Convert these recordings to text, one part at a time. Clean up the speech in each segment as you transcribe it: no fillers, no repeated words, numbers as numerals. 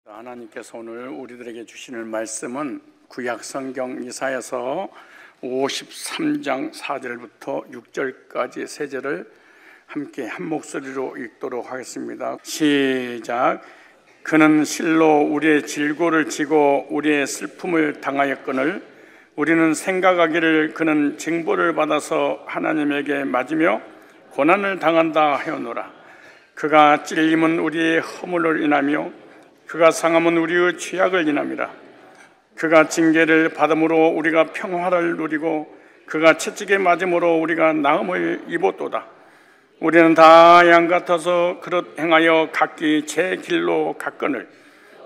하나님께서 오늘 우리들에게 주시는 말씀은 구약성경 이사야서 53장 4절부터 6절까지 세 절을 함께 한 목소리로 읽도록 하겠습니다. 시작. 그는 실로 우리의 질고를 지고 우리의 슬픔을 당하였거늘 우리는 생각하기를 그는 징벌을 받아서 하나님에게 맞으며 고난을 당한다 하였노라. 그가 찔림은 우리의 허물을 인하며 그가 상함은 우리의 죄악을 인함이라. 그가 징계를 받음으로 우리가 평화를 누리고 그가 채찍에 맞음으로 우리가 나음을 입었도다. 우리는 다 양 같아서 그릇 행하여 각기 제 길로 갔거늘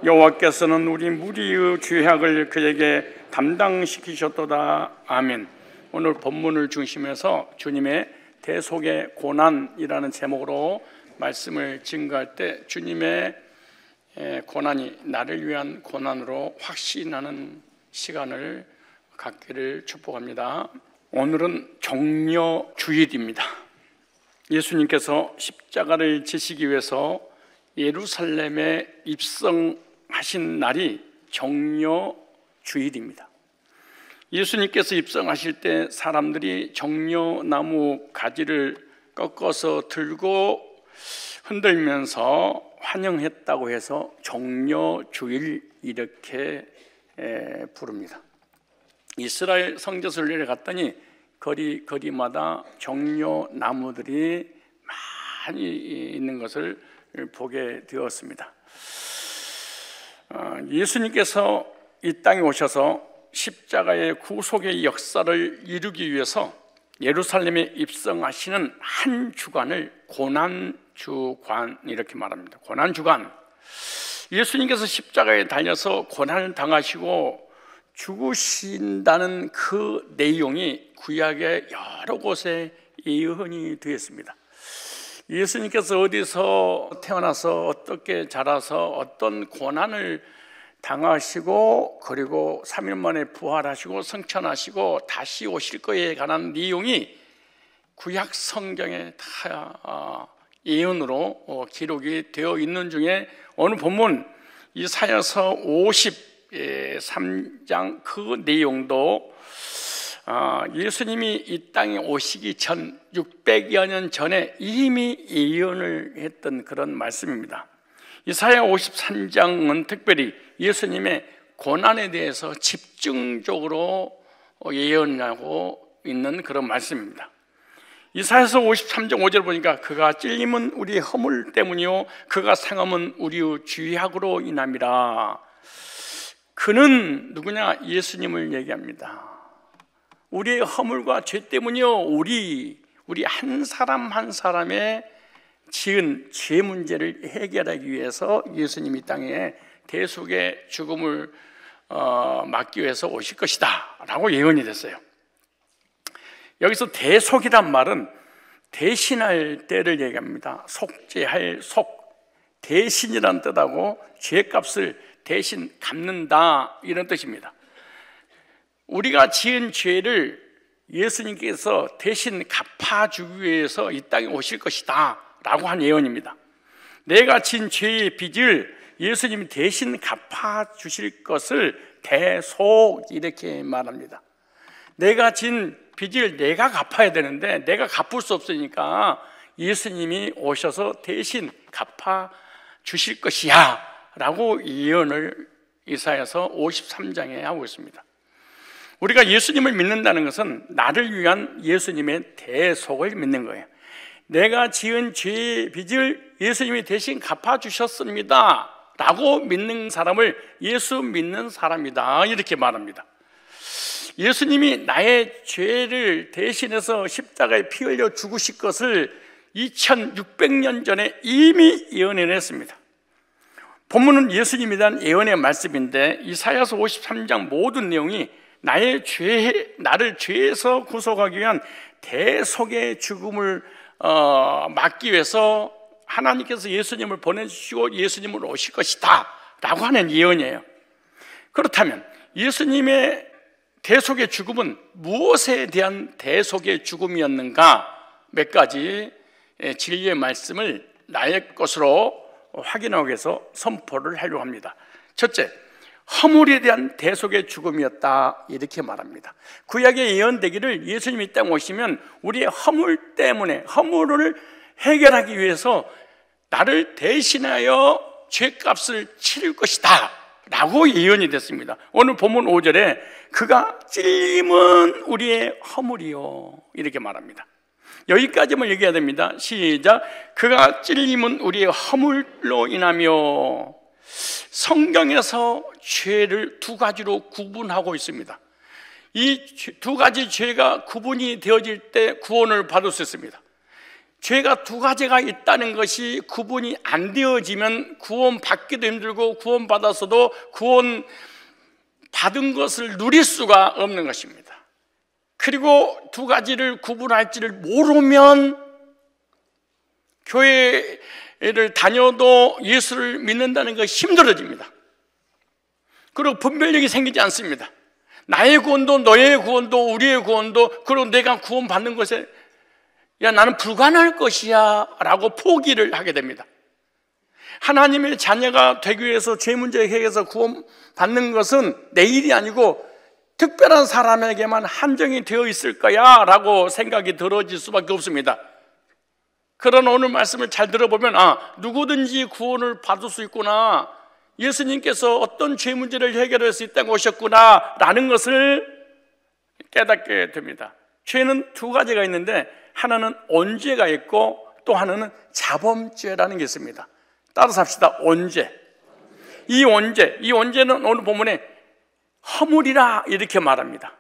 여호와께서는 우리 무리의 죄악을 그에게 담당시키셨도다. 아멘. 오늘 본문을 중심해서 주님의 대속의 고난이라는 제목으로 말씀을 증거할 때 주님의 고난이 나를 위한 고난으로 확신하는 시간을 갖기를 축복합니다. 오늘은 정려주일입니다. 예수님께서 십자가를 지시기 위해서 예루살렘에 입성하신 날이 정려주일입니다. 예수님께서 입성하실 때 사람들이 정려나무 가지를 꺾어서 들고 흔들면서 환영했다고 해서 정려주일 이렇게 부릅니다. 이스라엘 성지순례를 내려갔더니 거리마다 정려나무들이 많이 있는 것을 보게 되었습니다. 예수님께서 이 땅에 오셔서 십자가의 구속의 역사를 이루기 위해서 예루살렘에 입성하시는 한 주간을 고난주간 이렇게 말합니다. 고난주간. 예수님께서 십자가에 달려서 고난을 당하시고 죽으신다는 그 내용이 구약의 여러 곳에 예언이 되었습니다. 예수님께서 어디서 태어나서 어떻게 자라서 어떤 고난을 당하시고 그리고 3일 만에 부활하시고 승천하시고 다시 오실 거에 관한 내용이 구약 성경에 다 예언으로 기록이 되어 있는 중에 오늘 본문 이사야서 53장 그 내용도 예수님이 이 땅에 오시기 전 600여 년 전에 이미 예언을 했던 그런 말씀입니다. 이사야 53장은 특별히 예수님의 고난에 대해서 집중적으로 예언하고 있는 그런 말씀입니다. 이사야서 53장 5절 보니까 그가 찔림은 우리의 허물 때문이요 그가 상함은 우리의 죄악으로 인함이라. 그는 누구냐? 예수님을 얘기합니다. 우리의 허물과 죄 때문이요 우리 한 사람 한 사람의 지은 죄 문제를 해결하기 위해서 예수님이 이 땅에 대속의 죽음을 막기 위해서 오실 것이다 라고 예언이 됐어요. 여기서 대속이란 말은 대신할 때를 얘기합니다. 속죄할 대신이라는 뜻하고 죄값을 대신 갚는다 이런 뜻입니다. 우리가 지은 죄를 예수님께서 대신 갚아주기 위해서 이 땅에 오실 것이다 라고 한 예언입니다. 내가 진 죄의 빚을 예수님이 대신 갚아주실 것을 대속 이렇게 말합니다. 내가 진 빚을 내가 갚아야 되는데 내가 갚을 수 없으니까 예수님이 오셔서 대신 갚아주실 것이야 라고 예언을 이사야서 53장에 하고 있습니다. 우리가 예수님을 믿는다는 것은 나를 위한 예수님의 대속을 믿는 거예요. 내가 지은 죄의 빚을 예수님이 대신 갚아주셨습니다 라고 믿는 사람을 예수 믿는 사람이다 이렇게 말합니다. 예수님이 나의 죄를 대신해서 십자가에 피 흘려 죽으실 것을 2600년 전에 이미 예언했습니다. 본문은 예수님에 대한 예언의 말씀인데 이사야서 53장 모든 내용이 나를 죄에서 구속하기 위한 대속의 죽음을 막기 위해서 하나님께서 예수님을 보내주시고 예수님을 오실 것이다 라고 하는 예언이에요. 그렇다면 예수님의 대속의 죽음은 무엇에 대한 대속의 죽음이었는가? 몇 가지 진리의 말씀을 나의 것으로 확인하기 위해서 선포를 하려고 합니다. 첫째, 허물에 대한 대속의 죽음이었다, 이렇게 말합니다. 구약에 예언되기를 예수님이 이 땅에 오시면 우리의 허물 때문에, 허물을 해결하기 위해서 나를 대신하여 죄값을 치를 것이다 라고 예언이 됐습니다. 오늘 본문 5절에 그가 찔림은 우리의 허물이요, 이렇게 말합니다. 여기까지만 얘기해야 됩니다. 시작. 그가 찔림은 우리의 허물로 인하며. 성경에서 죄를 두 가지로 구분하고 있습니다. 이 두 가지 죄가 구분이 되어질 때 구원을 받을 수 있습니다. 죄가 두 가지가 있다는 것이 구분이 안 되어지면 구원 받기도 힘들고 구원 받아서도 구원 받은 것을 누릴 수가 없는 것입니다. 그리고 두 가지를 구분할지를 모르면 교회를 다녀도 예수를 믿는다는 것이 힘들어집니다. 그리고 분별력이 생기지 않습니다. 나의 구원도 너의 구원도 우리의 구원도, 그리고 내가 구원받는 것에 야, 나는 불가능할 것이야 라고 포기를 하게 됩니다. 하나님의 자녀가 되기 위해서 죄 문제 해결해서 구원받는 것은 내 일이 아니고 특별한 사람에게만 한정이 되어 있을 거야 라고 생각이 들어질 수밖에 없습니다. 그러나 오늘 말씀을 잘 들어보면 누구든지 구원을 받을 수 있구나, 예수님께서 어떤 죄 문제를 해결할 수 있다고 오셨구나 라는 것을 깨닫게 됩니다. 죄는 두 가지가 있는데 하나는 언죄가 있고 또 하나는 자범죄라는 게 있습니다. 따라서 합시다. 언죄. 이 언죄는 오늘 본문에 허물이라 이렇게 말합니다.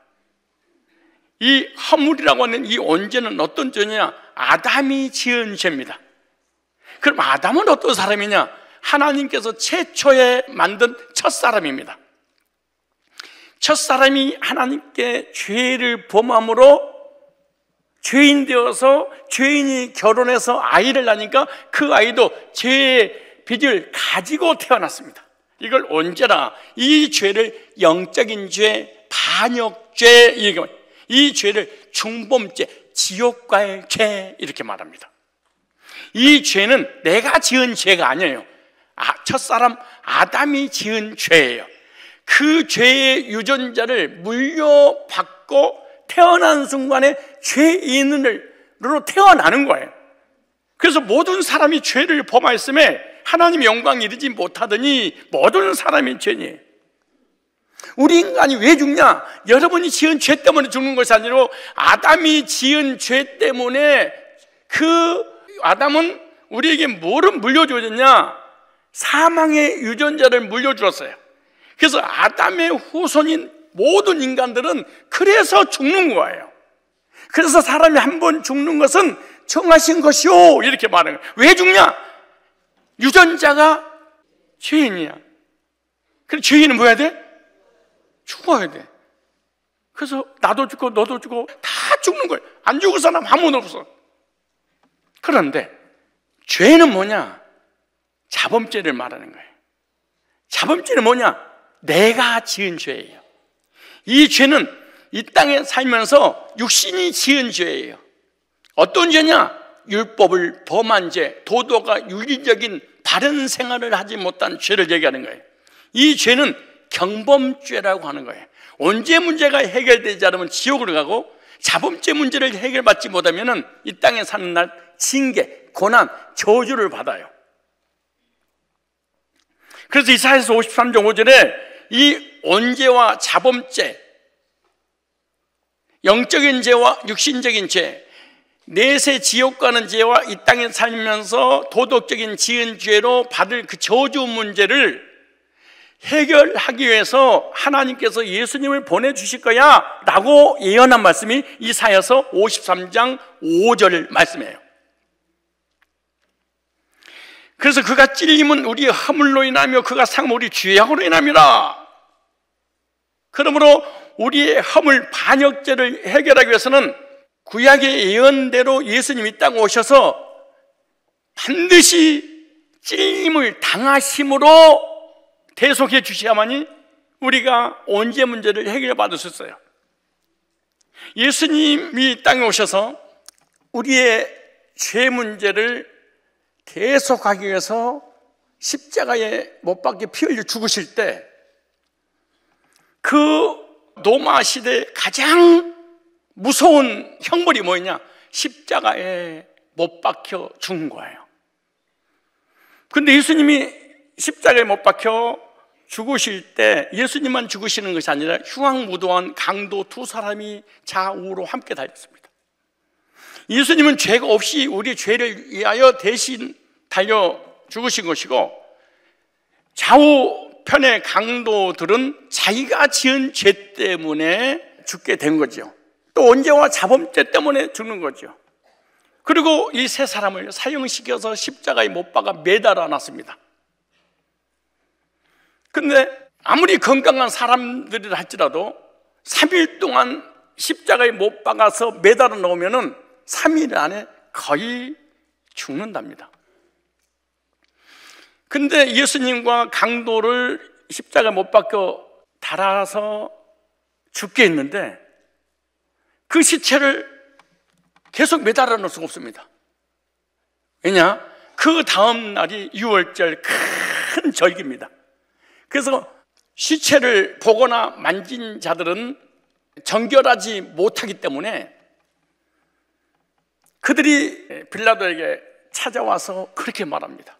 이 허물이라고 하는 이 언죄는 어떤 죄냐? 아담이 지은 죄입니다. 그럼 아담은 어떤 사람이냐? 하나님께서 최초에 만든 첫사람입니다. 첫사람이 하나님께 죄를 범함으로 죄인 되어서 죄인이 결혼해서 아이를 낳으니까 그 아이도 죄의 빚을 가지고 태어났습니다. 이걸 언제나 이 죄를 영적인 죄, 반역죄, 이 죄를 중범죄, 지옥과의 죄 이렇게 말합니다. 이 죄는 내가 지은 죄가 아니에요. 첫사람 아담이 지은 죄예요. 그 죄의 유전자를 물려받고 태어난 순간에 죄인으로 태어나는 거예요. 그래서 모든 사람이 죄를 범하였음에 하나님의 영광 이르지 못하더니 모든 사람이 죄인이에요. 우리 인간이 왜 죽냐? 여러분이 지은 죄 때문에 죽는 것이 아니라 아담이 지은 죄 때문에 그 아담은 우리에게 뭐를 물려주었냐? 사망의 유전자를 물려주었어요. 그래서 아담의 후손인 모든 인간들은 그래서 죽는 거예요. 그래서 사람이 한 번 죽는 것은 정하신 것이요 이렇게 말하는 거예요. 왜 죽냐? 유전자가 죄인이야. 그래서 죄인은 뭐 해야 돼? 죽어야 돼. 그래서 나도 죽고 너도 죽고 다 죽는 거예요. 안 죽을 사람 아무도 없어. 그런데 죄는 뭐냐? 자범죄를 말하는 거예요. 자범죄는 뭐냐? 내가 지은 죄예요. 이 죄는 이 땅에 살면서 육신이 지은 죄예요. 어떤 죄냐? 율법을 범한 죄, 도덕과 윤리적인 바른 생활을 하지 못한 죄를 얘기하는 거예요. 이 죄는 경범죄라고 하는 거예요. 언제 문제가 해결되지 않으면 지옥으로 가고, 자범죄 문제를 해결받지 못하면 이 땅에 사는 날 징계, 고난, 저주를 받아요. 그래서 이사야서 53장 5절에 이 언죄와 자범죄, 영적인 죄와 육신적인 죄, 내세 지옥 가는 죄와 이 땅에 살면서 도덕적인 지은 죄로 받을 그 저주 문제를 해결하기 위해서 하나님께서 예수님을 보내주실 거야 라고 예언한 말씀이 이사야서 53장 5절 말씀이에요. 그래서 그가 찔림은 우리의 허물로 인하며 그가 상함은 우리 죄악으로 인함이라. 그러므로 우리의 허물 반역죄를 해결하기 위해서는 구약의 예언대로 예수님이 이 땅에 오셔서 반드시 찔림을 당하심으로 대속해 주셔야만이 우리가 언제 문제를 해결받을 수 있어요. 예수님이 이 땅에 오셔서 우리의 죄 문제를 대속하기 위해서 십자가에 못 박혀 피 흘려 죽으실 때 그 로마 시대의 가장 무서운 형벌이 뭐였냐? 십자가에 못 박혀 죽은 거예요. 근데 예수님이 십자가에 못 박혀 죽으실 때 예수님만 죽으시는 것이 아니라 흉악무도한 강도 두 사람이 좌우로 함께 달렸습니다. 예수님은 죄가 없이 우리 죄를 위하여 대신 달려 죽으신 것이고, 좌우편의 강도들은 자기가 지은 죄 때문에 죽게 된 거죠. 또 언제와 자범죄 때문에 죽는 거죠. 그리고 이 세 사람을 사형시켜서 십자가에 못 박아 매달아 놨습니다. 근데 아무리 건강한 사람들이라 할지라도 3일 동안 십자가에 못 박아서 매달아 놓으면은 3일 안에 거의 죽는답니다. 근데 예수님과 강도를 십자가에 못 박혀 달아서 죽게 했는데 그 시체를 계속 매달아 놓을 수가 없습니다. 왜냐? 그 다음 날이 유월절 큰 절기입니다. 그래서 시체를 보거나 만진 자들은 정결하지 못하기 때문에 그들이 빌라도에게 찾아와서 그렇게 말합니다.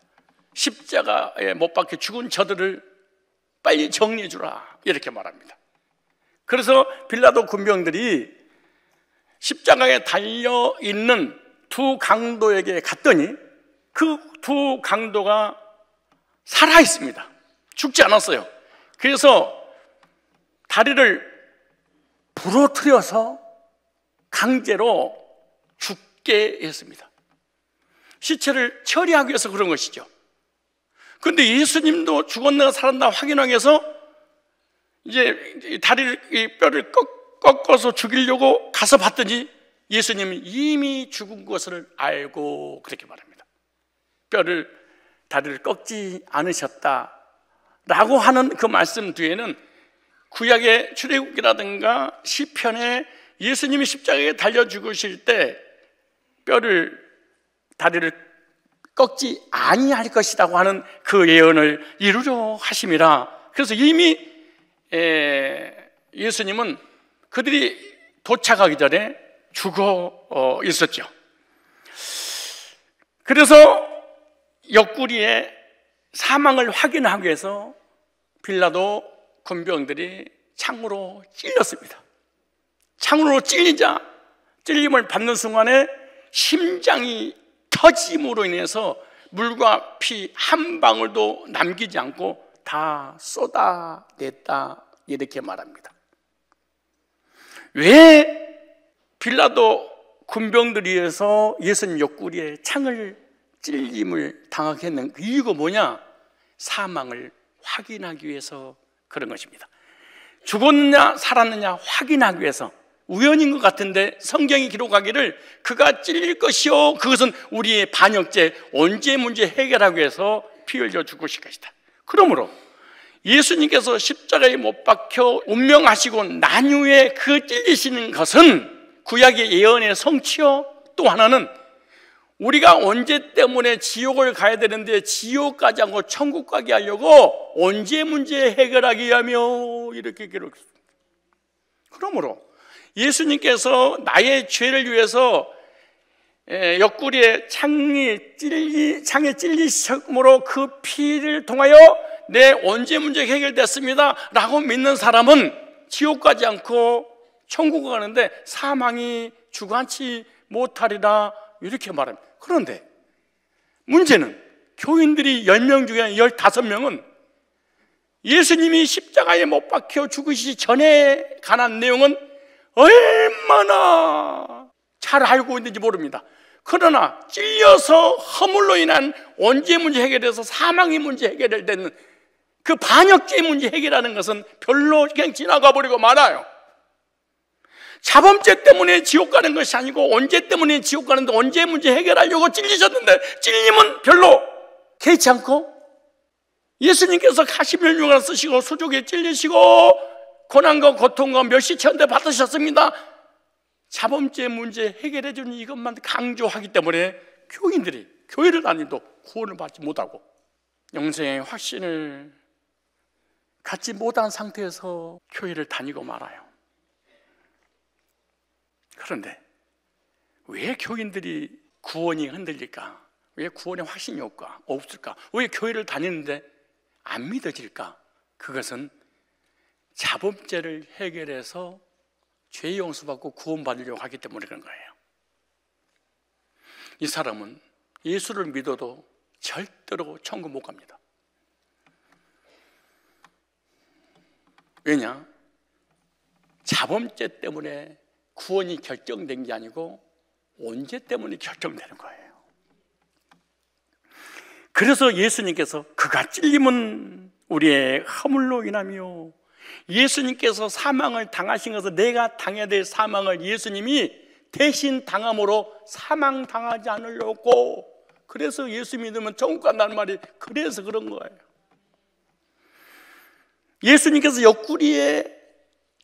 십자가에 못 박혀 죽은 저들을 빨리 정리해 주라, 이렇게 말합니다. 그래서 빌라도 군병들이 십자가에 달려있는 두 강도에게 갔더니 그 두 강도가 살아있습니다. 죽지 않았어요. 그래서 다리를 부러뜨려서 강제로 죽게 했습니다. 시체를 처리하기 위해서 그런 것이죠. 그런데 예수님도 죽었나 살았나 확인하기 위해서 이제 다리를, 뼈를 꺾어서 죽이려고 가서 봤더니 예수님이 이미 죽은 것을 알고 그렇게 말합니다. 다리를 꺾지 않으셨다 라고 하는 그 말씀 뒤에는 구약의 출애굽기라든가 시편에 예수님이 십자가에 달려 죽으실 때 다리를 꺾지 아니할 것이라고 하는 그 예언을 이루려 하심이라. 그래서 이미 예수님은 그들이 도착하기 전에 죽어 있었죠. 그래서 옆구리에 사망을 확인하기 위해서 빌라도 군병들이 창으로 찔렸습니다. 창으로 찔림을 받는 순간에 심장이 터짐으로 인해서 물과 피 한 방울도 남기지 않고 다 쏟아냈다, 이렇게 말합니다. 왜 빌라도 군병들에 의해서 예수님 옆구리에 창을 찔림을 당하게 했는 그 이유가 뭐냐? 사망을 확인하기 위해서 그런 것입니다. 죽었느냐 살았느냐 확인하기 위해서. 우연인 것 같은데 성경이 기록하기를 그가 찔릴 것이요 그것은 우리의 반역죄 언제 문제 해결하기 위해서 피 흘려 죽으실 것이다. 그러므로 예수님께서 십자가에 못 박혀 운명하시고 난 후에 그 찔리시는 것은 구약의 예언의 성취요, 또 하나는 우리가 언제 때문에 지옥을 가야 되는데 지옥 가지 않고 천국 가게 하려고 언제 문제 해결하기 위하며, 이렇게 기록했습니다. 그러므로 예수님께서 나의 죄를 위해서 옆구리에 창에 찔리심으로 그 피를 통하여 내 언제 문제 해결됐습니다 라고 믿는 사람은 지옥 가지 않고 천국 가는데 사망이 주관치 못하리라, 이렇게 말합니다. 그런데 문제는 교인들이 10명 중에 15명은 예수님이 십자가에 못 박혀 죽으시기 전에 관한 내용은 얼마나 잘 알고 있는지 모릅니다. 그러나 찔려서 허물로 인한 언제 문제 해결돼서 사망의 문제 해결되는 그 반역죄 문제 해결하는 것은 별로 그냥 지나가 버리고 말아요. 자범죄 때문에 지옥 가는 것이 아니고 언제 때문에 지옥 가는데 언제 문제 해결하려고 찔리셨는데 찔림은 별로 개의치 않고 예수님께서 가시면류관 쓰시고 수족에 찔리시고 고난과 고통과 멸시천대 받으셨습니다. 자범죄 문제 해결해 주는 이것만 강조하기 때문에 교인들이 교회를 다니도 구원을 받지 못하고 영생의 확신을 갖지 못한 상태에서 교회를 다니고 말아요. 그런데 왜 교인들이 구원이 흔들릴까? 왜 구원의 확신이 없을까? 왜 교회를 다니는데 안 믿어질까? 그것은 자범죄를 해결해서 죄 용서받고 구원받으려고 하기 때문에 그런 거예요. 이 사람은 예수를 믿어도 절대로 천국 못 갑니다. 왜냐? 자범죄 때문에 구원이 결정된 게 아니고 온죄 때문에 결정되는 거예요. 그래서 예수님께서 그가 찔림은 우리의 허물로 인하며, 예수님께서 사망을 당하신 것은 내가 당해야 될 사망을 예수님이 대신 당함으로 사망 당하지 않으려고, 그래서 예수 믿으면 천국 간다는 말이 그래서 그런 거예요. 예수님께서 옆구리에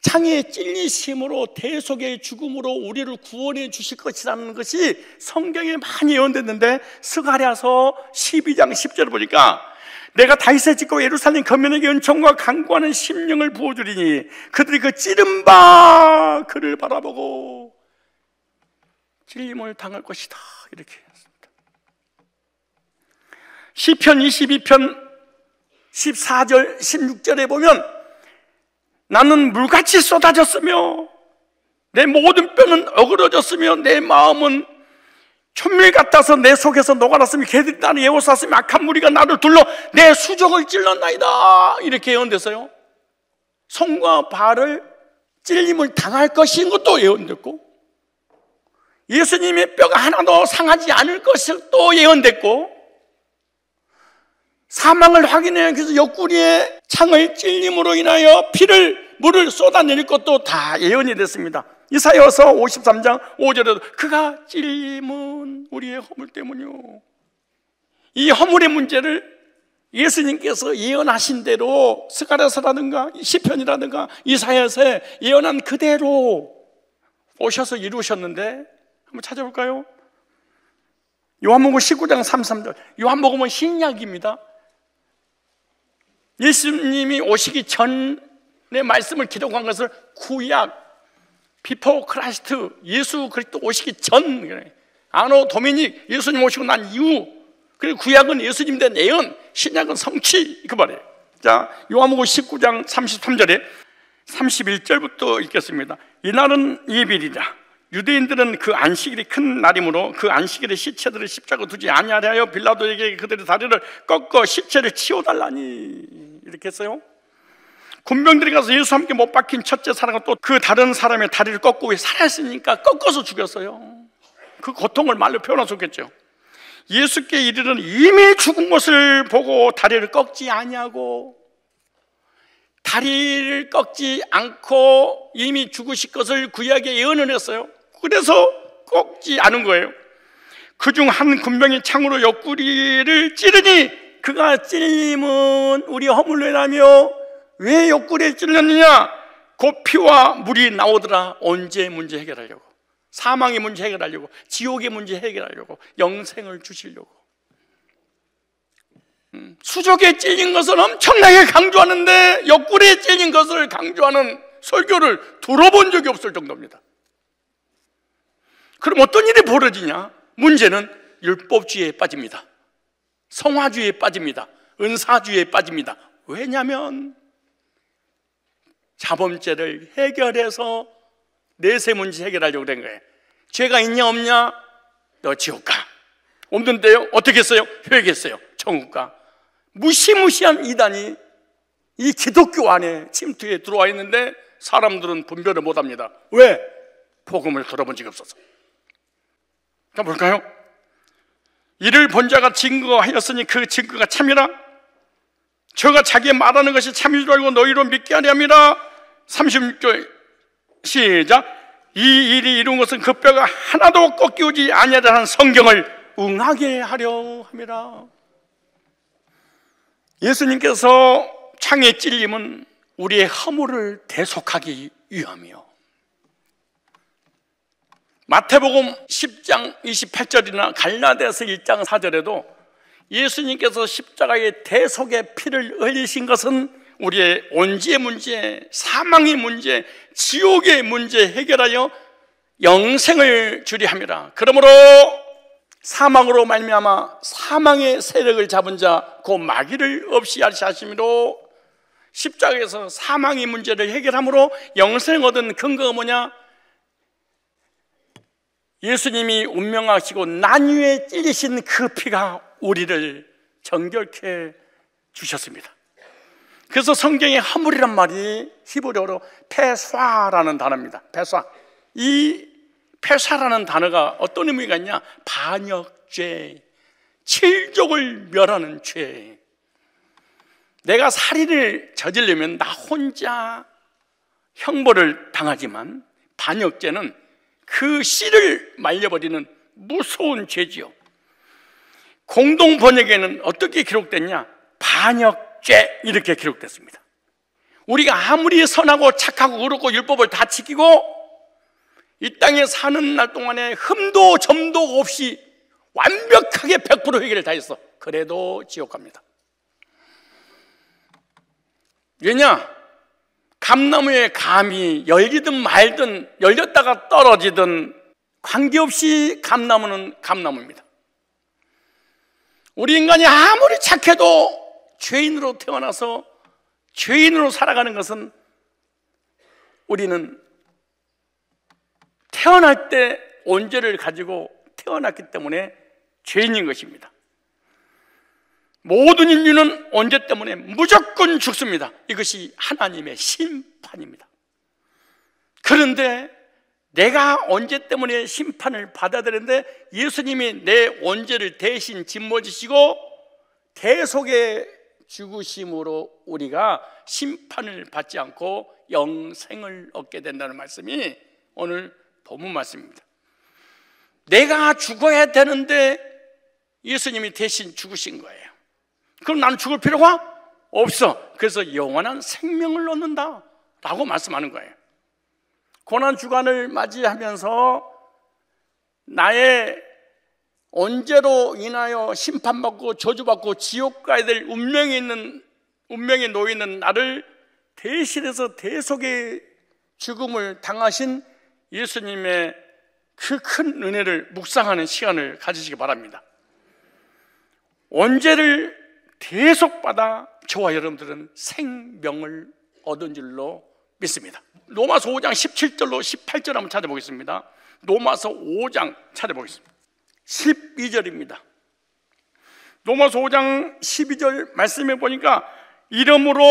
창에 찔리심으로 대속의 죽음으로 우리를 구원해 주실 것이라는 것이 성경에 많이 예언됐는데, 스가랴서 12장 10절을 보니까 내가 다윗의 집과 예루살렘 거민에게 은총과 강구하는 심령을 부어주리니 그들이 그 찌른 바 그를 바라보고 찔림을 당할 것이다, 이렇게 했습니다. 시편 22편 14절 16절에 보면 나는 물같이 쏟아졌으며 내 모든 뼈는 어그러졌으며 내 마음은 촛밀 같아서 내 속에서 녹아났으며 개들이 나를 예워쌌으며 악한 무리가 나를 둘러 내 수족을 찔렀나이다, 이렇게 예언됐어요. 손과 발을 찔림을 당할 것인 것도 예언됐고, 예수님의 뼈가 하나도 상하지 않을 것이 또 예언됐고, 사망을 확인해 그래서 옆구리에 창을 찔림으로 인하여 물을 쏟아내릴 것도 다 예언이 됐습니다. 이사야서 53장 5절에도 그가 찔림은 우리의 허물 때문이요. 이 허물의 문제를 예수님께서 예언하신 대로 스가랴서라든가 시편이라든가 이사야서에 예언한 그대로 오셔서 이루셨는데, 한번 찾아볼까요? 요한복음 19장 33절. 요한복음은 신약입니다. 예수님이 오시기 전에 말씀을 기록한 것을 구약, 비포 크라이스트, 예수 그리스도 오시기 전, 아노 도미닉, 예수님 오시고 난 이후, 그리고 구약은 예수님 된 예언, 신약은 성취, 그 말이에요. 자, 요한복음 19장 33절에 31절부터 읽겠습니다. 이날은 예비일이라. 유대인들은 그 안식일이 큰 날이므로 그 안식일에 시체들을 십자가 두지 아니하여 빌라도에게 그들의 다리를 꺾어 시체를 치워달라니, 이렇게 했어요. 군병들이 가서 예수 함께 못 박힌 첫째 사람과 또 그 다른 사람의 다리를 꺾고 살아있으니까 꺾어서 죽였어요. 그 고통을 말로 표현할 수 없겠죠. 예수께 이르는 이미 죽은 것을 보고 다리를 꺾지 아니하고, 다리를 꺾지 않고 이미 죽으실 것을 구약에 예언을 했어요. 그래서 꺾지 않은 거예요. 그중 한 군병이 창으로 옆구리를 찌르니 그가 찔림은 우리 허물로 인하며, 왜 옆구리에 찔렸느냐? 곧 피와 물이 나오더라. 언제 문제 해결하려고, 사망의 문제 해결하려고, 지옥의 문제 해결하려고, 영생을 주시려고. 수족에 찔린 것은 엄청나게 강조하는데 옆구리에 찔린 것을 강조하는 설교를 들어본 적이 없을 정도입니다. 그럼 어떤 일이 벌어지냐? 문제는 율법주의에 빠집니다. 성화주의에 빠집니다. 은사주의에 빠집니다. 왜냐하면 자범죄를 해결해서 내세 문제 해결하려고 된 거예요. 죄가 있냐 없냐? 너 지옥 가. 없는데요? 어떻게 했어요? 회개했어요. 천국 가. 무시무시한 이단이 이 기독교 안에 침투해 들어와 있는데 사람들은 분별을 못합니다. 왜? 복음을 들어본 적이 없어서. 자, 볼까요? 이를 본 자가 증거하였으니 그 증거가 참이라. 저가 자기 말하는 것이 참인 줄 알고 너희로 믿게 하려 함이라. 36절 시작. 이 일이 이룬 것은 그 뼈가 하나도 꺾이지 아니하다는 성경을 응하게 하려 함이라. 예수님께서 창에 찔림은 우리의 허물을 대속하기 위함이요, 마태복음 10장 28절이나 갈라디아서 1장 4절에도 예수님께서 십자가의 대속의 피를 흘리신 것은 우리의 온지의 문제, 사망의 문제, 지옥의 문제 해결하여 영생을 주리 함이라. 그러므로 사망으로 말미암아 사망의 세력을 잡은 자 곧 마귀를 없이 하심으로 십자가에서 사망의 문제를 해결함으로 영생을 얻은 근거가 뭐냐? 예수님이 운명하시고 난유에 찔리신 그 피가 우리를 정결케 주셨습니다. 그래서 성경에 허물이란 말이 히브리어로 페사라는 단어입니다. 페사. 이 페사라는 단어가 어떤 의미가 있냐? 반역죄, 칠족을 멸하는 죄. 내가 살인을 저지르면 나 혼자 형벌을 당하지만 반역죄는 그 씨를 말려버리는 무서운 죄지요. 공동 번역에는 어떻게 기록됐냐? 반역죄 이렇게 기록됐습니다. 우리가 아무리 선하고 착하고 그렇고 율법을 다 지키고 이 땅에 사는 날 동안에 흠도 점도 없이 완벽하게 100% 회개를 다 했어. 그래도 지옥 갑니다. 왜냐? 감나무의 감이 열리든 말든 열렸다가 떨어지든 관계없이 감나무는 감나무입니다. 우리 인간이 아무리 착해도 죄인으로 태어나서 죄인으로 살아가는 것은 우리는 태어날 때 온죄를 가지고 태어났기 때문에 죄인인 것입니다. 모든 인류는 언제 때문에 무조건 죽습니다. 이것이 하나님의 심판입니다. 그런데 내가 언제 때문에 심판을 받아야 되는데 예수님이 내 원죄를 대신 짊어지시고 대속의 죽으심으로 우리가 심판을 받지 않고 영생을 얻게 된다는 말씀이 오늘 본문 말씀입니다. 내가 죽어야 되는데 예수님이 대신 죽으신 거예요. 그럼 나는 죽을 필요가 없어. 그래서 영원한 생명을 얻는다 라고 말씀하는 거예요. 고난주간을 맞이하면서 나의 언제로 인하여 심판받고 저주받고 지옥 가야 될 운명에 놓여 있는 나를 대신해서 대속의 죽음을 당하신 예수님의 그 큰 은혜를 묵상하는 시간을 가지시기 바랍니다. 언제를 대속받아 저와 여러분들은 생명을 얻은 줄로 믿습니다. 로마서 5장 17절로 18절 한번 찾아보겠습니다. 로마서 5장 찾아보겠습니다. 12절입니다. 로마서 5장 12절 말씀해 보니까 이름으로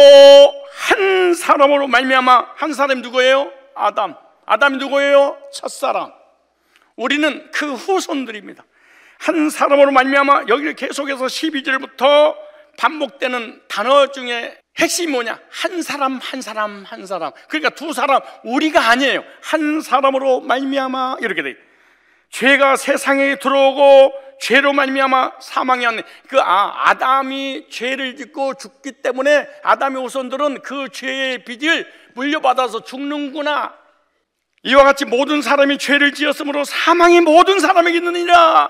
한 사람으로 말미암아, 한 사람이 누구예요? 아담이 누구예요? 첫사람. 우리는 그 후손들입니다. 한 사람으로 말미암아, 여기를 계속해서 12절부터 반복되는 단어 중에 핵심이 뭐냐? 한 사람. 그러니까 두 사람, 우리가 아니에요. 한 사람으로 말미암아 이렇게 돼. 죄가 세상에 들어오고 죄로 말미암아 사망이 왔네. 아담이 죄를 짓고 죽기 때문에 아담의 후손들은 그 죄의 빚을 물려받아서 죽는구나. 이와 같이 모든 사람이 죄를 지었으므로 사망이 모든 사람에게 있느니라.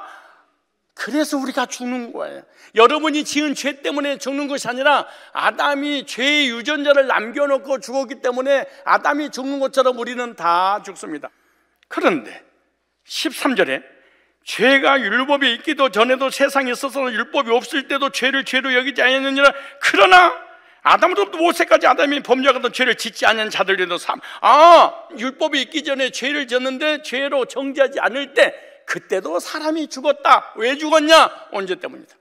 그래서 우리가 죽는 거예요. 여러분이 지은 죄 때문에 죽는 것이 아니라 아담이 죄의 유전자를 남겨놓고 죽었기 때문에 아담이 죽는 것처럼 우리는 다 죽습니다. 그런데 13절에 죄가 율법이 있기도 전에도 세상에 있어서 율법이 없을 때도 죄를 죄로 여기지 아니하느니라. 그러나 아담으로부터 모세까지 아담이 범죄하던 죄를 짓지 않은 자들에도 율법이 있기 전에 죄를 졌는데 죄로 정죄하지 않을 때 그때도 사람이 죽었다. 왜 죽었냐? 언제 때문이다.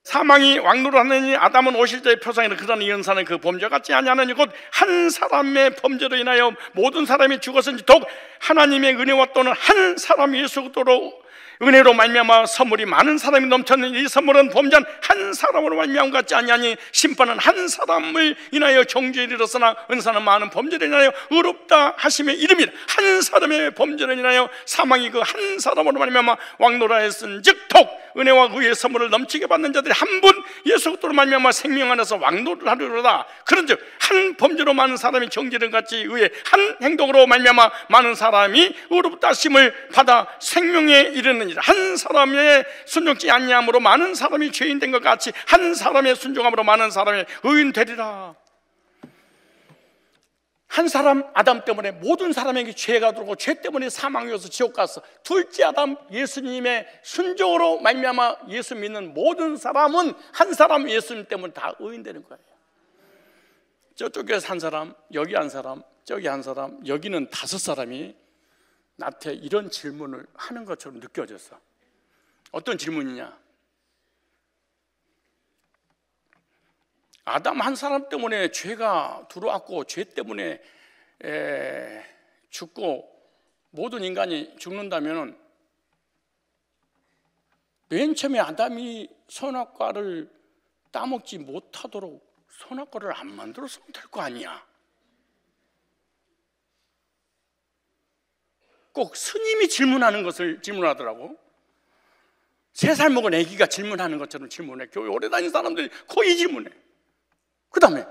사망이 왕노릇하느니 아담은 오실자의 표상이라. 그러나 이 은사는 그 범죄 같지 아니하느니 곧 한 사람의 범죄로 인하여 모든 사람이 죽었은지 더욱 하나님의 은혜와 또는 한 사람 예수 그리스도로 은혜로 말미암아 선물이 많은 사람이 넘쳤는 이 선물은 범죄한 한 사람으로 말미암아 같지 아니하니 심판은 한 사람을 인하여 정죄에 이르렀으나 은사는 많은 범죄를 인하여 의롭다 하심의 이름이라. 한 사람의 범죄를 인하여 사망이 그 한 사람으로 말미암아 왕노라했은즉 더욱 은혜와 의의 선물을 넘치게 받는 자들이 한 분 예수 그리스도로 말미암아 생명 안에서 왕노를 하리로다. 그런즉 한 범죄로 많은 사람이 정죄를 같이 의해 한 행동으로 말미암아 많은 사람이 의로부터 하심을 받아 생명에 이르느니라. 한 사람의 순종치 아니함으로 많은 사람이 죄인 된 것 같이 한 사람의 순종함으로 많은 사람이 의인 되리라. 한 사람 아담 때문에 모든 사람에게 죄가 들어오고 죄 때문에 사망이 어서 지옥 갔어. 둘째 아담 예수님의 순종으로 말미암아 예수 믿는 모든 사람은 한 사람 예수님 때문에 다 의인 되는 거예요. 저쪽에서 한 사람, 여기 한 사람, 저기 한 사람, 여기는 5사람이 나한테 이런 질문을 하는 것처럼 느껴졌어. 어떤 질문이냐? 아담 한 사람 때문에 죄가 들어왔고 죄 때문에 죽고 모든 인간이 죽는다면 맨 처음에 아담이 선악과를 따먹지 못하도록 선악과를 안 만들었으면 될 거 아니야. 꼭 스님이 질문하는 것을 질문하더라고. 3살 먹은 애기가 질문하는 것처럼 질문해. 교회 오래 다닌 사람들이 거의 질문해. 그 다음에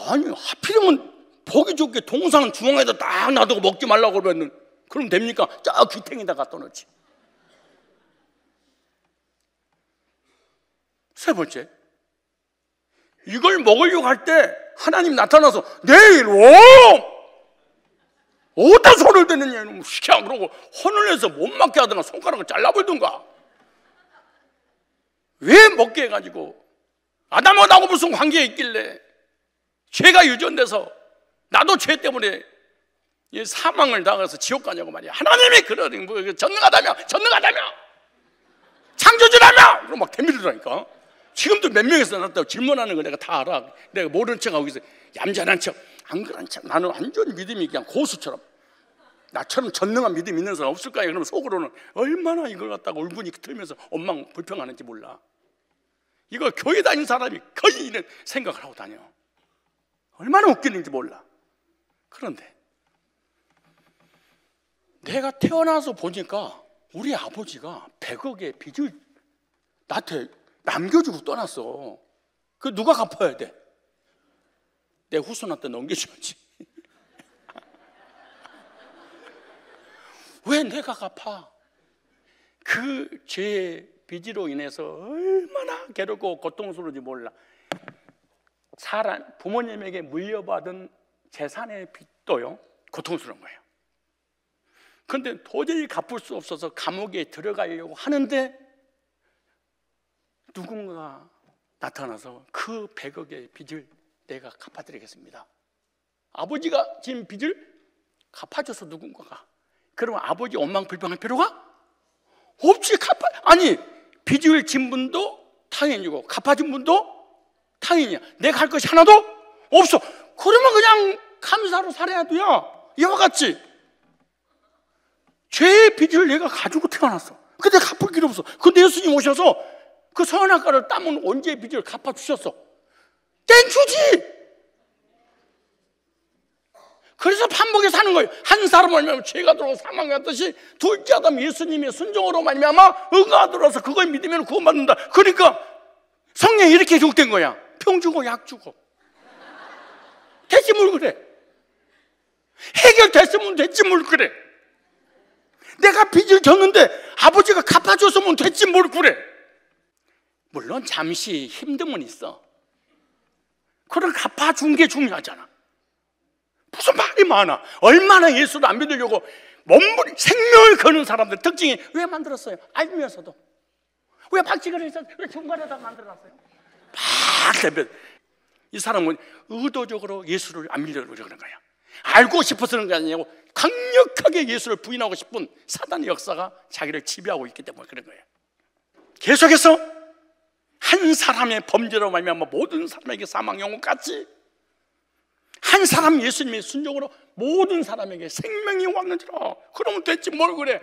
아니 하필이면 보기 좋게 동상 중앙에다 딱 놔두고 먹지 말라고 그러면 그럼 됩니까? 저 귀탱이다 갖다 놓지. 3번째, 이걸 먹으려고 할 때 하나님 나타나서 내일 어디다 손을 대느냐 이놈 시켜 그러고 혼을 내서 못 먹게 하든가 손가락을 잘라버리든가. 왜 먹게 해가지고 아담하고 나하고 무슨 관계가 있길래 죄가 유전돼서 나도 죄 때문에 사망을 당해서 지옥 가냐고 말이야. 하나님이 그러니 뭐 전능하다며 창조주라며 그럼 막 대밀으라니까. 지금도 몇 명에서 나한테 질문하는 거 내가 다 알아. 내가 모르는 척하고 있어. 얌전한 척, 안 그런 척. 나는 완전 믿음이 그냥 고수처럼. 나처럼 전능한 믿음 있는 사람 없을 거야. 그러면 속으로는 얼마나 이걸 갖다가 울분이 틀면서 원망 불평하는지 몰라. 이거 교회 다니는 사람이 거의 이런 생각을 하고 다녀. 얼마나 웃기는지 몰라. 그런데 내가 태어나서 보니까 우리 아버지가 100억의 빚을 나한테 남겨주고 떠났어. 그 누가 갚아야 돼? 내 후손한테 넘겨줘야지. 왜 내가 갚아? 그 죄의 빚으로 인해서 얼마나 괴롭고 고통스러운지 몰라. 사람, 부모님에게 물려받은 재산의 빚도요 고통스러운 거예요. 그런데 도저히 갚을 수 없어서 감옥에 들어가려고 하는데 누군가 나타나서 그 100억의 빚을 내가 갚아드리겠습니다. 아버지가 진 빚을 갚아줘서 누군가가. 그러면 아버지 원망 불평할 필요가 없지. 아니 빚을 진 분도 타인이고 갚아준 분도 타인이야. 내가 할 것이 하나도 없어. 그러면 그냥 감사로 살아야 돼요. 이와 같이 죄의 빚을 내가 가지고 태어났어. 근데 갚을 길 없어. 근데 예수님 오셔서 그 선악과를 따면 언제 빚을 갚아주셨어? 땡큐지. 그래서 반복해 사는 거예요. 한 사람 말미암아 죄가 들어오고 사망이 왔듯이 둘째 아담 예수님의 순종으로 말미암아 의가 들어서 그걸 믿으면 구원받는다. 그러니까 성령이 이렇게 족된 거야. 병 주고 약 주고. 됐지 뭘 그래. 해결됐으면 됐지 뭘 그래. 내가 빚을 졌는데 아버지가 갚아줬으면 됐지 뭘 그래. 물론 잠시 힘듦은 있어. 그걸 갚아준 게 중요하잖아. 무슨 말이 많아. 얼마나 예수를 안 믿으려고 몸부림 생명을 거는 사람들 특징이 왜 만들었어요? 알면서도. 왜 박치기를 해서 왜 중간에다 만들어놨어요? 막 대변. 이 사람은 의도적으로 예수를 안 믿으려고 그러는 거야. 알고 싶어서 그런 게 아니고 강력하게 예수를 부인하고 싶은 사단의 역사가 자기를 지배하고 있기 때문에 그런 거예요. 계속해서 한 사람의 범죄로 말미암아 모든 사람에게 사망 영혼 같이 한 사람 예수님의 순종으로 모든 사람에게 생명이 왔는지라. 그러면 됐지 뭘 그래.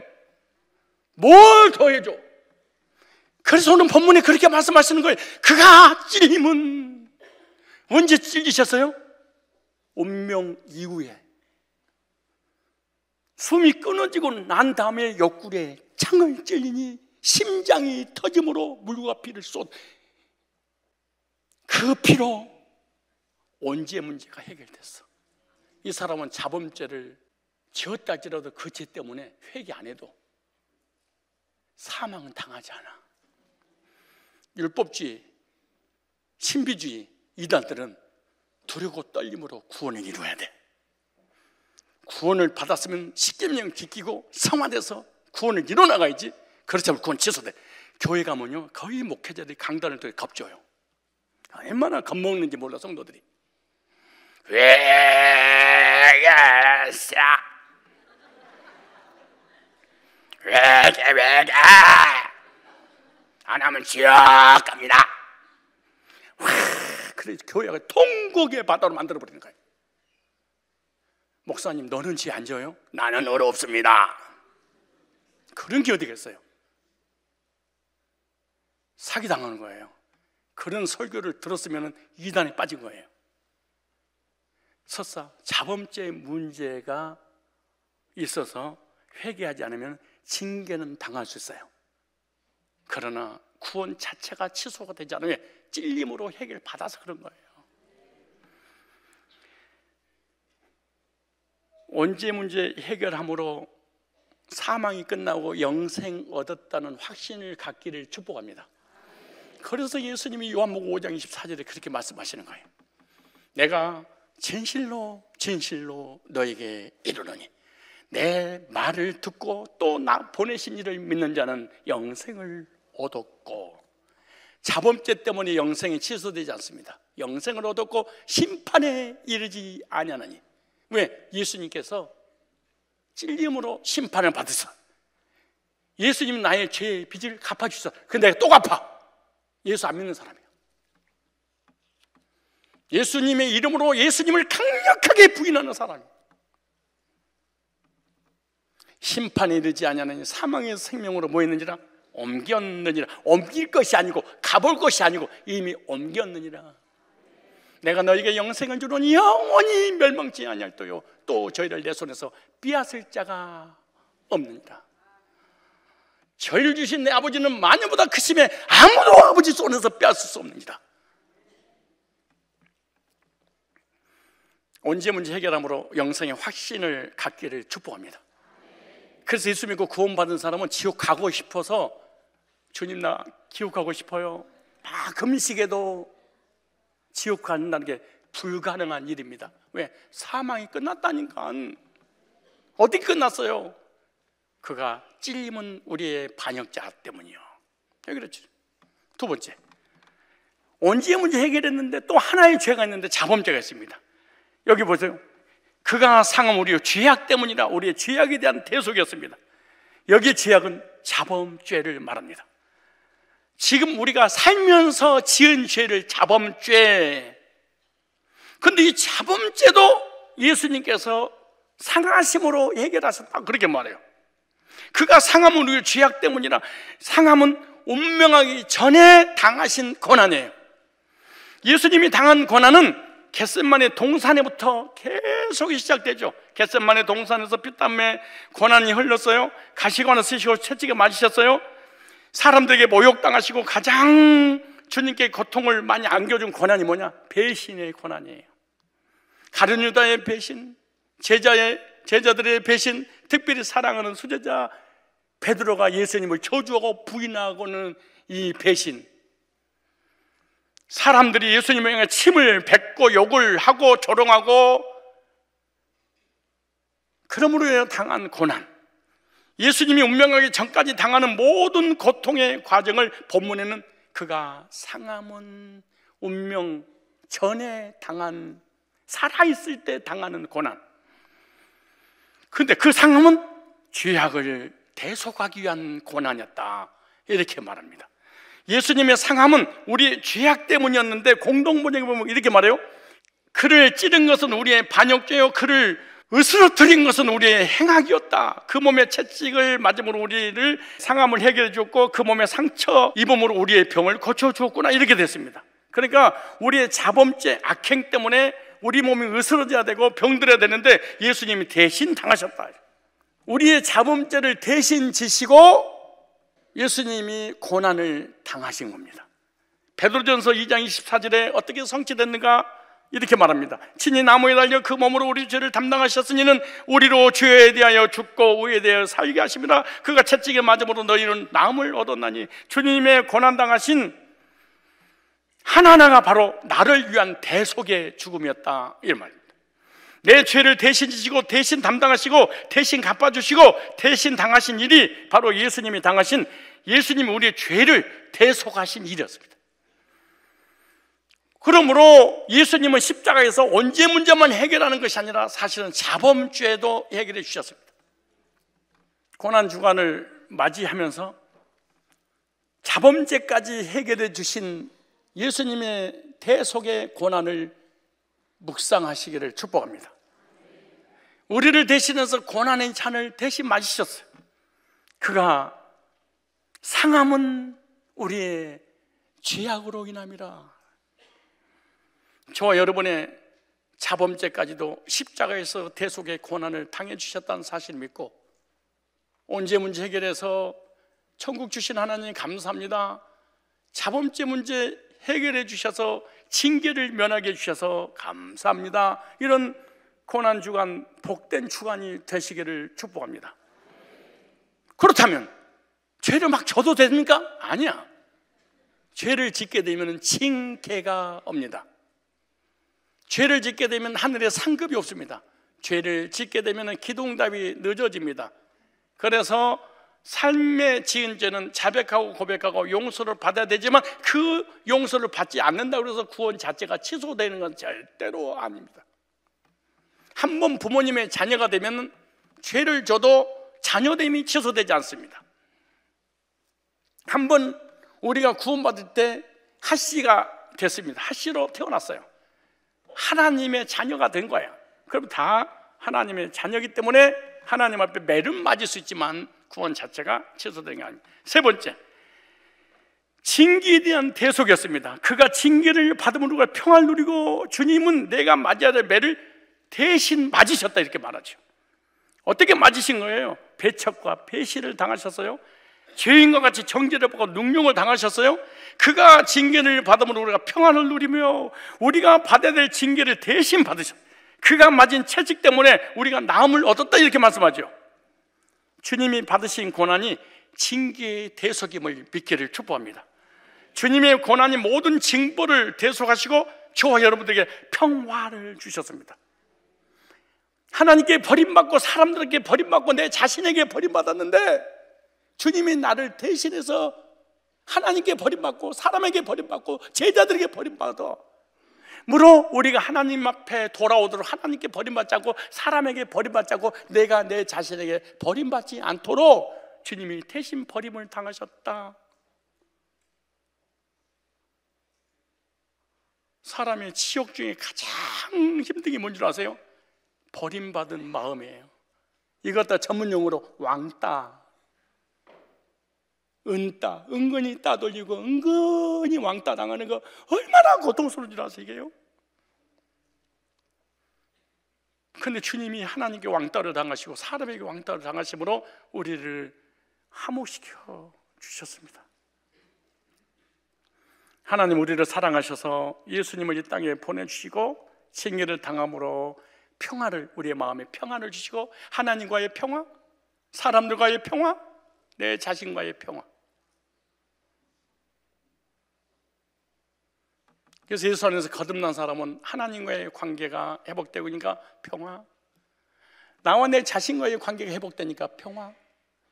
뭘 더해줘. 그래서 오늘 본문에 그렇게 말씀하시는 거예요. 그가 찔림은 언제 찔리셨어요? 운명 이후에 숨이 끊어지고 난 다음에 옆구리에 창을 찔리니 심장이 터짐으로 물과 피를 쏟. 그 피로 언제 문제가 해결됐어. 이 사람은 자범죄를 지었다 할지라도 그 죄 때문에 회개 안 해도 사망은 당하지 않아. 율법주의, 신비주의 이단들은 두려고 떨림으로 구원을 이루어야 돼. 구원을 받았으면 십계명 지키고 성화돼서 구원을 이뤄나가야지. 그렇지 않으면 구원 취소돼. 교회 가면요 거의 목회자들이 강단을 또 겁줘요. 얼마나 겁먹는지 몰라. 성도들이 회개하사 회개 안 하면 지옥 갑니다. 그래서 교회가 통곡의 바다로 만들어버리는 거예요. 목사님 너는 죄 안 져요? 나는 어렵습니다. 그런 게 어디겠어요? 사기당하는 거예요. 그런 설교를 들었으면 이단에 빠진 거예요. 설사 자범죄 문제가 있어서 회개하지 않으면 징계는 당할 수 있어요. 그러나 구원 자체가 취소가 되지 않으면 찔림으로 해결받아서 그런 거예요. 언제 문제 해결함으로 사망이 끝나고 영생 얻었다는 확신을 갖기를 축복합니다. 그래서 예수님이 요한복음 5장 24절에 그렇게 말씀하시는 거예요. 내가 진실로 진실로 너에게 이르노니 내 말을 듣고 또 나 보내신 이를 믿는 자는 영생을 얻었고, 자범죄 때문에 영생이 취소되지 않습니다. 영생을 얻었고 심판에 이르지 아니하나니. 왜? 예수님께서 찔림으로 심판을 받으셔. 예수님은 나의 죄의 빚을 갚아주셔. 근데 내가 또 갚아. 예수 안 믿는 사람이에요. 예수님의 이름으로 예수님을 강력하게 부인하는 사람이에요. 심판에 이르지 아니하나니 사망의 생명으로 뭐 했느니라? 옮겼느니라. 옮길 것이 아니고 가볼 것이 아니고 이미 옮겼느니라. 내가 너에게 영생을 주노니 영원히 멸망치 아니할 도요 또 저희를 내 손에서 빼앗을 자가 없느니라. 저희를 주신 내 아버지는 마녀보다 크심에 아무도 아버지 손에서 빼앗을 수 없느니라. 언제 문제 해결함으로 영생의 확신을 갖기를 축복합니다. 그래서 예수 믿고 구원받은 사람은 지옥 가고 싶어서 주님 나 지옥 가고 싶어요 막 금식해도 지옥 간다는 게 불가능한 일입니다. 왜? 사망이 끝났다니까. 어디 끝났어요? 그가 찔림은 우리의 반역자 때문이요. 그렇죠. 두 번째, 언제 문제 해결했는데 또 하나의 죄가 있는데 자범죄가 있습니다. 여기 보세요. 그가 상함 우리의 죄악 때문이라. 우리의 죄악에 대한 대속이었습니다. 여기 죄악은 자범죄를 말합니다. 지금 우리가 살면서 지은 죄를 자범죄. 근데 이 자범죄도 예수님께서 상하심으로 해결하셨다 그렇게 말해요. 그가 상함은 우리의 죄악 때문이라. 상함은 운명하기 전에 당하신 고난이에요. 예수님이 당한 고난은 겟세마네 동산에부터 계속 시작되죠. 겟세마네 동산에서 피땀에 고난이 흘렀어요. 가시관을 쓰시고 채찍에 맞으셨어요. 사람들에게 모욕당하시고 가장 주님께 고통을 많이 안겨준 고난이 뭐냐? 배신의 고난이에요. 가룟 유다의 배신, 제자들의 배신, 특별히 사랑하는 수제자 베드로가 예수님을 저주하고 부인하고는 이 배신. 사람들이 예수님을 향해 침을 뱉고 욕을 하고 조롱하고 그러므로 인해 당한 고난, 예수님이 운명하기 전까지 당하는 모든 고통의 과정을 본문에는 그가 상함은 운명 전에 당한, 살아있을 때 당하는 고난. 그런데 그 상함은 죄악을 대속하기 위한 고난이었다 이렇게 말합니다. 예수님의 상함은 우리의 죄악 때문이었는데 공동번역에 보면 이렇게 말해요. 그를 찌른 것은 우리의 반역죄요 그를 으스러뜨린 것은 우리의 행악이었다. 그 몸에 채찍을 맞음으로 우리를 상함을 해결해 주었고 그 몸에 상처 입음으로 우리의 병을 고쳐주었구나 이렇게 됐습니다. 그러니까 우리의 자범죄 악행 때문에 우리 몸이 으스러져야 되고 병들어야 되는데 예수님이 대신 당하셨다. 우리의 자범죄를 대신 지시고 예수님이 고난을 당하신 겁니다. 베드로전서 2장 24절에 어떻게 성취됐는가? 이렇게 말합니다. 친히 나무에 달려 그 몸으로 우리 죄를 담당하셨으니는 우리로 죄에 대하여 죽고 의에 대하여 살게 하심이라. 그가 채찍에 맞음으로 너희는 나음을 얻었나니 주님의 고난당하신 하나하나가 바로 나를 위한 대속의 죽음이었다, 이 말입니다. 내 죄를 대신 지시고 대신 담당하시고 대신 갚아주시고 대신 당하신 일이 바로 예수님이 당하신, 예수님이 우리의 죄를 대속하신 일이었습니다. 그러므로 예수님은 십자가에서 언제 문제만 해결하는 것이 아니라 사실은 자범죄도 해결해 주셨습니다. 고난주간을 맞이하면서 자범죄까지 해결해 주신 예수님의 대속의 고난을 묵상하시기를 축복합니다. 우리를 대신해서 고난의 잔을 대신 마시셨어요. 그가 상함은 우리의 죄악으로 인함이라. 저와 여러분의 자범죄까지도 십자가에서 대속의 고난을 당해주셨다는 사실을 믿고 언제 문제 해결해서 천국 주신 하나님 감사합니다. 자범죄 문제 해결해 주셔서 징계를 면하게 해주셔서 감사합니다. 이런 고난주간, 복된 주간이 되시기를 축복합니다. 그렇다면 죄를 막 져도 됩니까? 아니야. 죄를 짓게 되면 징계가 옵니다. 죄를 짓게 되면 하늘에 상급이 없습니다. 죄를 짓게 되면 기도응답이 늦어집니다. 그래서 삶에 지은 죄는 자백하고 고백하고 용서를 받아야 되지만 그 용서를 받지 않는다고 해서 구원 자체가 취소되는 건 절대로 아닙니다. 한 번 부모님의 자녀가 되면 죄를 져도 자녀됨이 취소되지 않습니다. 한 번 우리가 구원받을 때 핫씨가 됐습니다. 핫씨로 태어났어요. 하나님의 자녀가 된 거예요. 그럼 다 하나님의 자녀이기 때문에 하나님 앞에 매를 맞을 수 있지만 구원 자체가 취소된 게 아닙니다. 세 번째, 징계에 대한 대속이었습니다. 그가 징계를 받음으로 우리가 평안을 누리고 주님은 내가 맞아야 될 매를 대신 맞으셨다, 이렇게 말하죠. 어떻게 맞으신 거예요? 배척과 배신을 당하셨어요. 죄인과 같이 정죄를 받고 능욕을 당하셨어요. 그가 징계를 받음으로 우리가 평안을 누리며 우리가 받아야 될 징계를 대신 받으셨어요. 그가 맞은 채찍 때문에 우리가 나음을 얻었다, 이렇게 말씀하죠. 주님이 받으신 고난이 징계의 대속임을 믿기를 축복합니다. 주님의 고난이 모든 징벌을 대속하시고 저와 여러분들에게 평화를 주셨습니다. 하나님께 버림받고 사람들에게 버림받고 내 자신에게 버림받았는데 주님이 나를 대신해서 하나님께 버림받고 사람에게 버림받고 제자들에게 버림받아 무로 우리가 하나님 앞에 돌아오도록 하나님께 버림받지 않고 사람에게 버림받지 않고 내가 내 자신에게 버림받지 않도록 주님이 대신 버림을 당하셨다. 사람의 치욕 중에 가장 힘든 게 뭔지 아세요? 버림받은 마음이에요. 이것 다 전문용어로 왕따, 은따, 은근히 따돌리고 은근히 왕따 당하는 거 얼마나 고통스러운 줄 아세요, 이게요? 근데 주님이 하나님께 왕따를 당하시고 사람에게 왕따를 당하심으로 우리를 화목시켜 주셨습니다. 하나님 우리를 사랑하셔서 예수님을 이 땅에 보내주시고 징계를 당함으로 평화를, 우리의 마음에 평안을 주시고 하나님과의 평화, 사람들과의 평화, 내 자신과의 평화. 그래서 예수 안에서 거듭난 사람은 하나님과의 관계가 회복되니까 평화, 나와 내 자신과의 관계가 회복되니까 평화,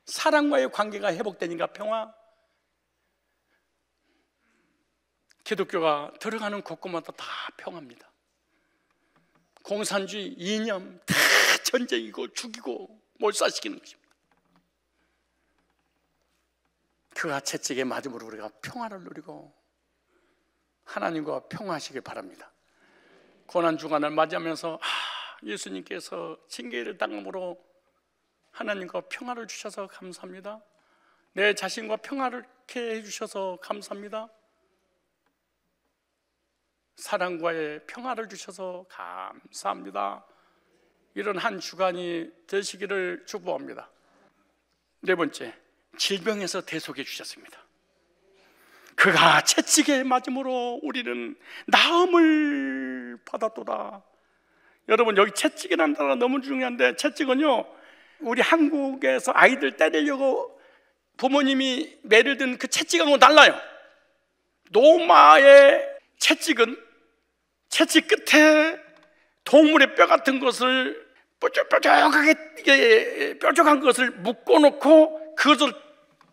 사람과의 관계가 회복되니까 평화. 기독교가 들어가는 곳곳마다 다 평화입니다. 공산주의, 이념 다 전쟁이고 죽이고 몰살시키는 것입니다. 그가 채찍에 맞음으로 우리가 평화를 누리고 하나님과 평화하시길 바랍니다. 고난주간을 맞이하면서 예수님께서 징계를 당함으로 하나님과 평화를 주셔서 감사합니다. 내 자신과 평화를 해주셔서 감사합니다. 사랑과의 평화를 주셔서 감사합니다. 이런 한 주간이 되시기를 축복합니다. 네 번째, 질병에서 대속해 주셨습니다. 그가 채찍에 맞음으로 우리는 나음을 받았도다. 여러분, 여기 채찍이라는 단어가 너무 중요한데, 채찍은요, 우리 한국에서 아이들 때리려고 부모님이 매를 든 그 채찍하고 달라요. 로마의 채찍은 채찍 끝에 동물의 뼈 같은 것을 뾰족한 것을 묶어놓고 그것을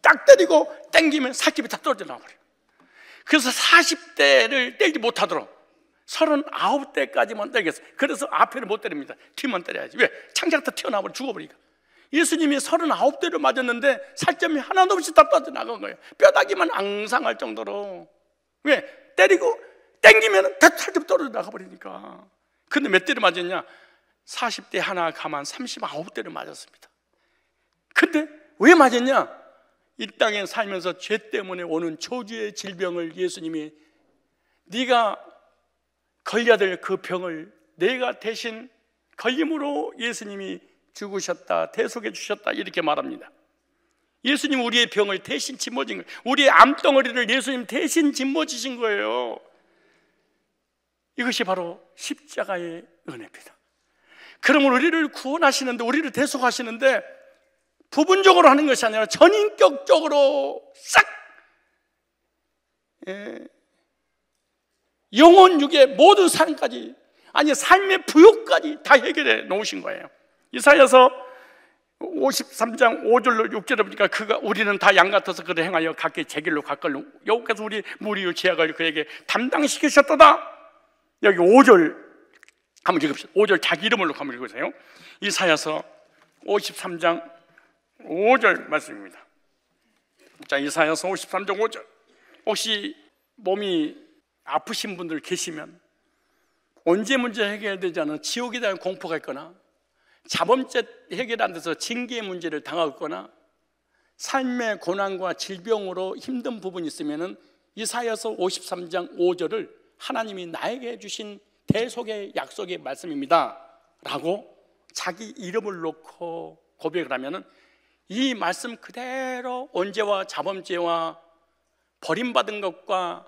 딱 때리고 당기면 살집이 다 떨어져 나와버려요. 그래서 40대를 때리지 못하도록 39대까지만 때리겠어요. 그래서 앞에를 못 때립니다. 뒤만 때려야지. 왜? 창자부터 튀어나와버려 죽어버리니까. 예수님이 39대를 맞았는데 살점이 하나도 없이 다 떨어져 나간 거예요. 뼈다귀만 앙상할 정도로. 왜? 때리고 당기면 다 살점 떨어져 나가버리니까. 근데 몇 대를 맞았냐? 40대 하나 가만 39대를 맞았습니다. 근데 왜 맞았냐? 이 땅에 살면서 죄 때문에 오는 저주의 질병을 예수님이 네가 걸려야 될 그 병을 내가 대신 걸림으로 예수님이 죽으셨다, 대속해 주셨다, 이렇게 말합니다. 예수님 우리의 병을 대신 짊어진 거예요. 우리의 암덩어리를 예수님 대신 짊어지신 거예요. 이것이 바로 십자가의 은혜입니다. 그러면 우리를 구원하시는데, 우리를 대속하시는데 부분적으로 하는 것이 아니라 전인격적으로 싹 영혼, 육의 모든 삶까지, 아니 삶의 부요까지 다 해결해 놓으신 거예요. 이사야서 53장 5절로 6절에 보니까 그가 우리는 다 양 같아서 그를 행하여 각기 제 길로 갔걸로 여호와께서 우리 무리의 죄악을 그에게 담당시키셨도다. 여기 5절 한번 읽읍시다. 5절 자기 이름으로 한번 읽으세요. 이사야서 53장 5절 말씀입니다. 자, 이사야서 53장 5절. 혹시 몸이 아프신 분들 계시면 언제 문제 해결되지 않은 지옥에 대한 공포가 있거나 자범죄 해결 안 돼서 징계의 문제를 당하거나 삶의 고난과 질병으로 힘든 부분이 있으면 이사야서 53장 5절을 하나님이 나에게 주신 대속의 약속의 말씀입니다 라고 자기 이름을 놓고 고백을 하면 이 말씀 그대로 언제와 자범죄와 버림받은 것과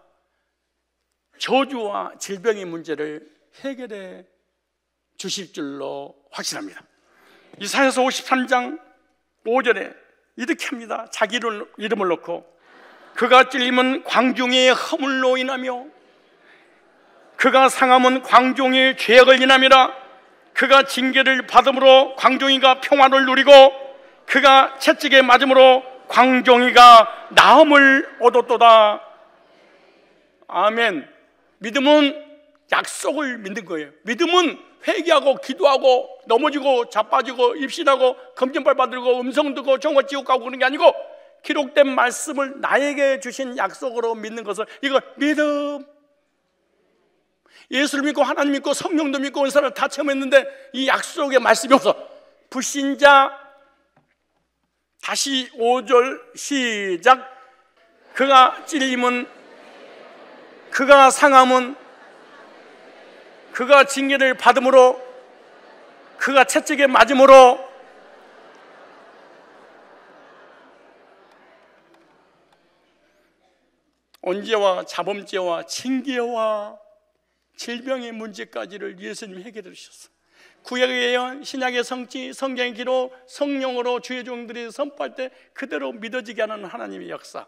저주와 질병의 문제를 해결해 주실 줄로 확신합니다. 이사야서 53장 5절에 이렇게 합니다. 자기 이름을 놓고 그가 찔림은 광종의 허물로 인하며 그가 상함은 광종의 죄악을 인함이라. 그가 징계를 받음으로 광종이가 평화를 누리고 그가 채찍에 맞음으로 광종이가 나음을 얻었도다. 아멘. 믿음은 약속을 믿는 거예요. 믿음은 회개하고 기도하고 넘어지고 자빠지고 입신하고 검진발 받들고 음성 듣고 정오 지옥 가고 그런 게 아니고 기록된 말씀을 나에게 주신 약속으로 믿는 것을, 이거 믿음. 예수를 믿고 하나님 믿고 성령도 믿고 은사를 다 체험했는데 이 약속의 말씀이 없어. 불신자, 다시 5절 시작. 그가 찔림은, 그가 상함은, 그가 징계를 받음으로, 그가 채찍에 맞음으로, 언제와 자범죄와 징계와 질병의 문제까지를 예수님이 해결해 주셨어요. 구약의 예언, 신약의 성취, 성경의 기록, 성령으로 주의 종들이 선포할 때 그대로 믿어지게 하는 하나님의 역사.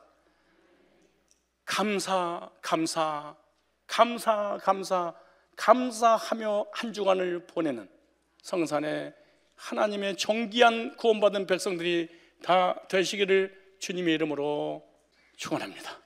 감사, 감사, 감사, 감사, 감사하며 한 주간을 보내는 성산에 하나님의 존귀한 구원받은 백성들이 다 되시기를 주님의 이름으로 축원합니다.